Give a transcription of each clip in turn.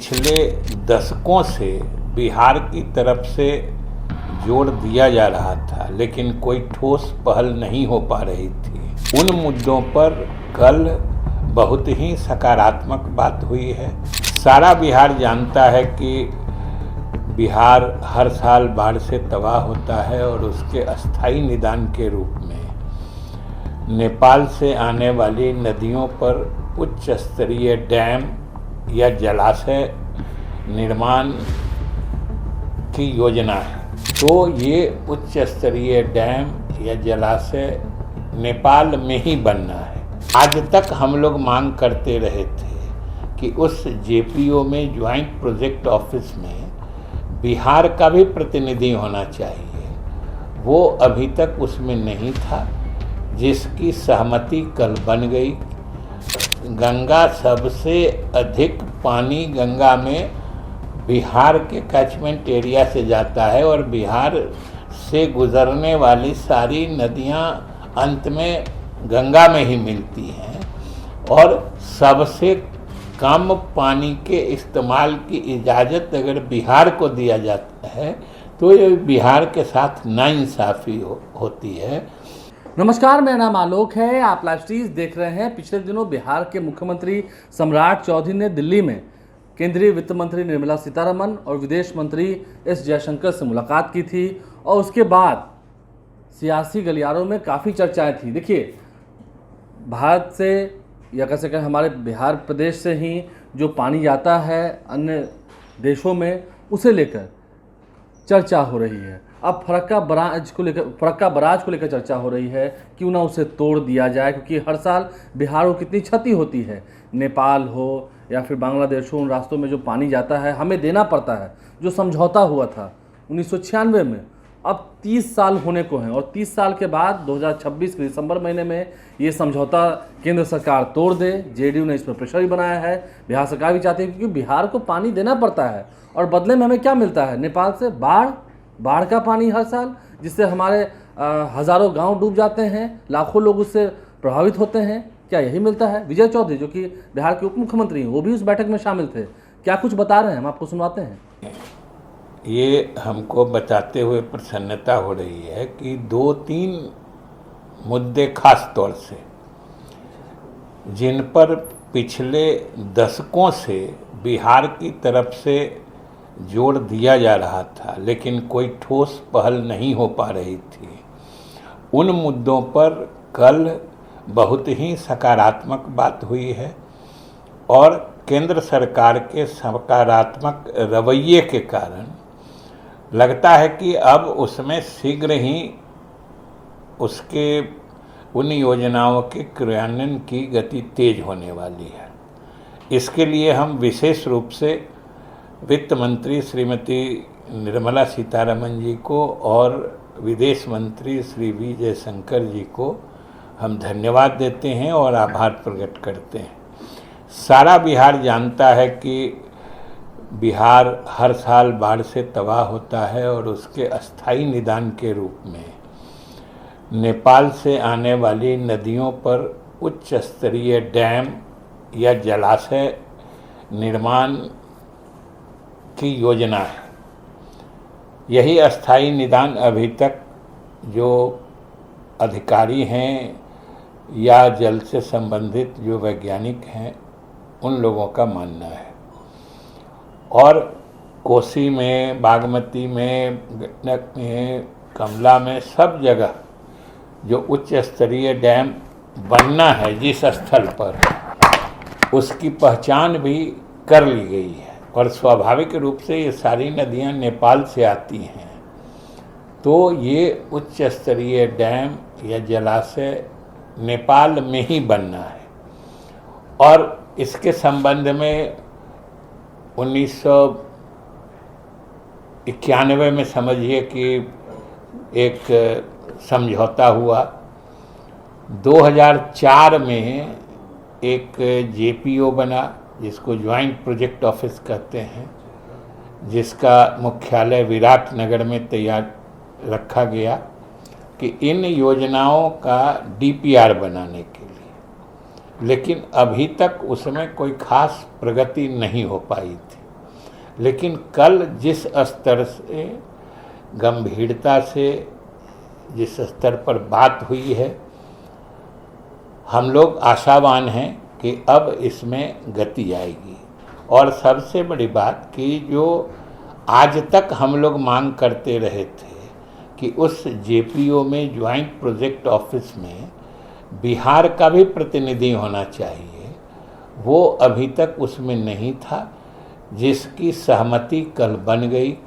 पिछले दशकों से बिहार की तरफ से जोर दिया जा रहा था, लेकिन कोई ठोस पहल नहीं हो पा रही थी। उन मुद्दों पर कल बहुत ही सकारात्मक बात हुई है। सारा बिहार जानता है कि बिहार हर साल बाढ़ से तबाह होता है और उसके अस्थायी निदान के रूप में नेपाल से आने वाली नदियों पर उच्च स्तरीय डैम या जलाशय निर्माण की योजना है। तो ये उच्च स्तरीय डैम या जलाशय नेपाल में ही बनना है। आज तक हम लोग मांग करते रहे थे कि उस जेपीओ में ज्वाइंट प्रोजेक्ट ऑफिस में बिहार का भी प्रतिनिधि होना चाहिए। वो अभी तक उसमें नहीं था, जिसकी सहमति कल बन गई। गंगा सबसे अधिक पानी गंगा में बिहार के कैचमेंट एरिया से जाता है और बिहार से गुजरने वाली सारी नदियां अंत में गंगा में ही मिलती हैं और सबसे कम पानी के इस्तेमाल की इजाज़त अगर बिहार को दिया जाता है तो ये बिहार के साथ नाइंसाफ़ी होती है। नमस्कार, मेरा नाम आलोक है। आप लाइव स्ट्रीज देख रहे हैं। पिछले दिनों बिहार के मुख्यमंत्री सम्राट चौधरी ने दिल्ली में केंद्रीय वित्त मंत्री निर्मला सीतारमण और विदेश मंत्री एस जयशंकर से मुलाकात की थी और उसके बाद सियासी गलियारों में काफ़ी चर्चाएं थी। देखिए, भारत से या कह सकें हमारे बिहार प्रदेश से ही जो पानी जाता है अन्य देशों में, उसे लेकर चर्चा हो रही है। अब फरक्का बराज को लेकर चर्चा हो रही है, क्यों ना उसे तोड़ दिया जाए, क्योंकि हर साल बिहार को कितनी क्षति होती है। नेपाल हो या फिर बांग्लादेश हो, उन रास्तों में जो पानी जाता है हमें देना पड़ता है। जो समझौता हुआ था 1996 में, अब 30 साल होने को हैं और 30 साल के बाद 2026 के दिसंबर महीने में ये समझौता केंद्र सरकार तोड़ दे। जेडीयू ने इस पर प्रेशर भी बनाया है। बिहार सरकार भी चाहती है, क्योंकि बिहार को पानी देना पड़ता है और बदले में हमें क्या मिलता है? नेपाल से बाढ़ का पानी हर साल, जिससे हमारे हज़ारों गांव डूब जाते हैं, लाखों लोग उससे प्रभावित होते हैं। क्या यही मिलता है? विजय चौधरी, जो कि बिहार के उप मुख्यमंत्री हैं, वो भी उस बैठक में शामिल थे। क्या कुछ बता रहे हैं, हम आपको सुनवाते हैं। ये हमको बताते हुए प्रसन्नता हो रही है कि 2-3 मुद्दे खास तौर से, जिन पर पिछले दशकों से बिहार की तरफ से जोर दिया जा रहा था, लेकिन कोई ठोस पहल नहीं हो पा रही थी, उन मुद्दों पर कल बहुत ही सकारात्मक बात हुई है और केंद्र सरकार के सकारात्मक रवैये के कारण लगता है कि अब उसमें शीघ्र ही उसके उन योजनाओं के क्रियान्वयन की गति तेज होने वाली है। इसके लिए हम विशेष रूप से वित्त मंत्री श्रीमती निर्मला सीतारमण जी को और विदेश मंत्री श्री वी जयशंकर जी को हम धन्यवाद देते हैं और आभार प्रकट करते हैं। सारा बिहार जानता है कि बिहार हर साल बाढ़ से तबाह होता है और उसके अस्थायी निदान के रूप में नेपाल से आने वाली नदियों पर उच्च स्तरीय डैम या जलाशय निर्माण की योजना है। यही अस्थायी निदान अभी तक जो अधिकारी हैं या जल से संबंधित जो वैज्ञानिक हैं, उन लोगों का मानना है। और कोसी में, बागमती में, गंडक में, कमला में, सब जगह जो उच्च स्तरीय डैम बनना है जिस स्थल पर, उसकी पहचान भी कर ली गई है और स्वाभाविक रूप से ये सारी नदियां नेपाल से आती हैं। तो ये उच्च स्तरीय डैम या जलाशय नेपाल में ही बनना है और इसके संबंध में 1991 में समझिए कि एक समझौता हुआ। 2004 में एक जेपीओ बना, जिसको ज्वाइंट प्रोजेक्ट ऑफिस कहते हैं, जिसका मुख्यालय विराटनगर में तैयार रखा गया कि इन योजनाओं का डीपीआर बनाने के लिए। लेकिन अभी तक उसमें कोई खास प्रगति नहीं हो पाई थी। लेकिन कल जिस स्तर से गंभीरता से जिस स्तर पर बात हुई है, हम लोग आशावान हैं कि अब इसमें गति आएगी। और सबसे बड़ी बात कि जो आज तक हम लोग मांग करते रहे थे कि उस जेपीओ में, ज्वाइंट प्रोजेक्ट ऑफिस में बिहार का भी प्रतिनिधि होना चाहिए, वो अभी तक उसमें नहीं था, जिसकी सहमति कल बन गई।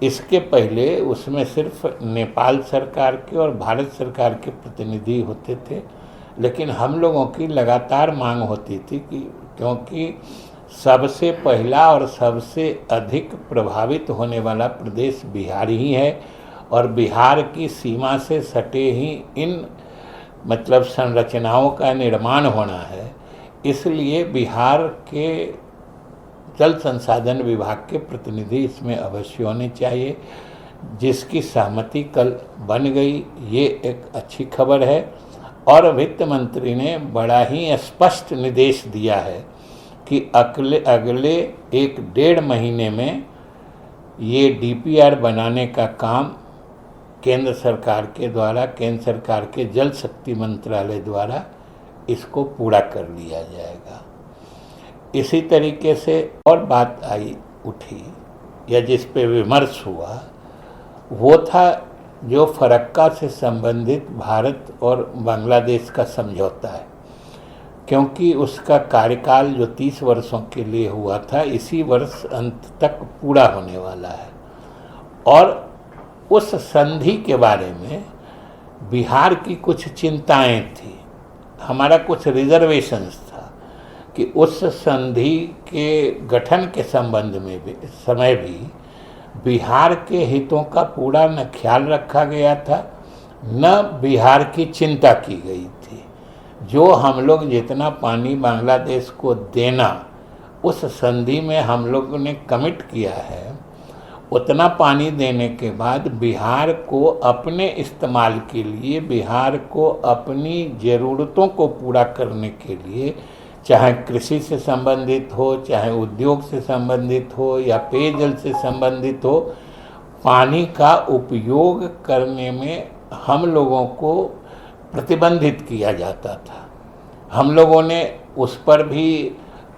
इसके पहले उसमें सिर्फ नेपाल सरकार के और भारत सरकार के प्रतिनिधि होते थे, लेकिन हम लोगों की लगातार मांग होती थी कि क्योंकि सबसे पहला और सबसे अधिक प्रभावित होने वाला प्रदेश बिहार ही है और बिहार की सीमा से सटे ही इन मतलब संरचनाओं का निर्माण होना है, इसलिए बिहार के जल संसाधन विभाग के प्रतिनिधि इसमें अवश्य होने चाहिए, जिसकी सहमति कल बन गई। ये एक अच्छी खबर है और वित्त मंत्री ने बड़ा ही स्पष्ट निर्देश दिया है कि अगले 1-1.5 महीने में ये डीपीआर बनाने का काम केंद्र सरकार के द्वारा, केंद्र सरकार के जल शक्ति मंत्रालय द्वारा इसको पूरा कर लिया जाएगा। इसी तरीके से और बात उठी या जिस पे विमर्श हुआ वो था जो फरक्का से संबंधित भारत और बांग्लादेश का समझौता है, क्योंकि उसका कार्यकाल जो 30 वर्षों के लिए हुआ था इसी वर्ष अंत तक पूरा होने वाला है। और उस संधि के बारे में बिहार की कुछ चिंताएं थी, हमारा कुछ रिजर्वेशंस था कि उस संधि के गठन के संबंध में भी समय भी बिहार के हितों का पूरा न ख्याल रखा गया था, न बिहार की चिंता की गई थी। जो हम लोग जितना पानी बांग्लादेश को देना उस संधि में हम लोगों ने कमिट किया है, उतना पानी देने के बाद बिहार को अपने इस्तेमाल के लिए, बिहार को अपनी ज़रूरतों को पूरा करने के लिए, चाहे कृषि से संबंधित हो, चाहे उद्योग से संबंधित हो या पेयजल से संबंधित हो, पानी का उपयोग करने में हम लोगों को प्रतिबंधित किया जाता था। हम लोगों ने उस पर भी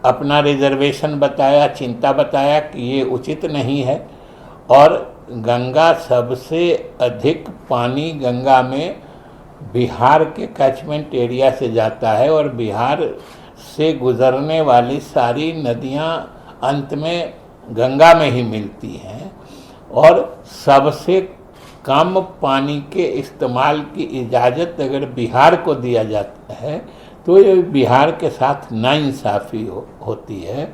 अपना रिजर्वेशन बताया, चिंता बताया कि ये उचित नहीं है। और गंगा सबसे अधिक पानी गंगा में बिहार के कैचमेंट एरिया से जाता है और बिहार से गुजरने वाली सारी नदियां अंत में गंगा में ही मिलती हैं और सबसे कम पानी के इस्तेमाल की इजाज़त अगर बिहार को दिया जाता है तो ये बिहार के साथ नाइंसाफ़ी होती है।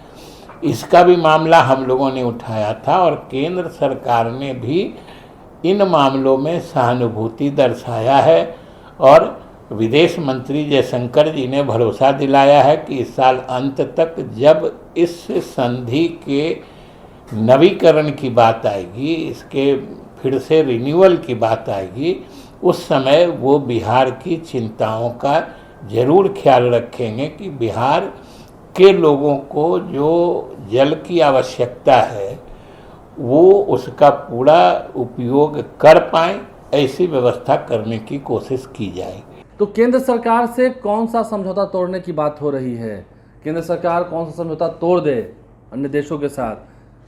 इसका भी मामला हम लोगों ने उठाया था और केंद्र सरकार ने भी इन मामलों में सहानुभूति दर्शाया है और विदेश मंत्री जयशंकर जी ने भरोसा दिलाया है कि इस साल अंत तक जब इस संधि के नवीकरण की बात आएगी, इसके फिर से रिन्यूअल की बात आएगी, उस समय वो बिहार की चिंताओं का ज़रूर ख्याल रखेंगे कि बिहार के लोगों को जो जल की आवश्यकता है वो उसका पूरा उपयोग कर पाएँ, ऐसी व्यवस्था करने की कोशिश की जाएगी। तो केंद्र सरकार से कौन सा समझौता तोड़ने की बात हो रही है? केंद्र सरकार कौन सा समझौता तोड़ दे अन्य देशों के साथ?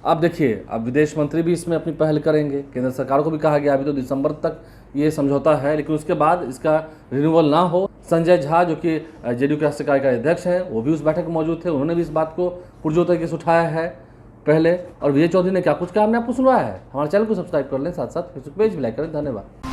अब देखिए, अब विदेश मंत्री भी इसमें अपनी पहल करेंगे। केंद्र सरकार को भी कहा गया अभी तो दिसंबर तक ये समझौता है, लेकिन उसके बाद इसका रिन्यूअल ना हो। संजय झा जो कि जेडीयू के राष्ट्रीय कार्यकारी अध्यक्ष हैं, वो भी उस बैठक में मौजूद थे, उन्होंने भी इस बात को पुरजोर तरीके से उठाया है पहले। और विजय चौधरी ने क्या कुछ कहा हमने आपको सुनवाया है। हमारे चैनल को सब्सक्राइब कर लें, साथ साथ फेसबुक पेज भी लाइक करें। धन्यवाद।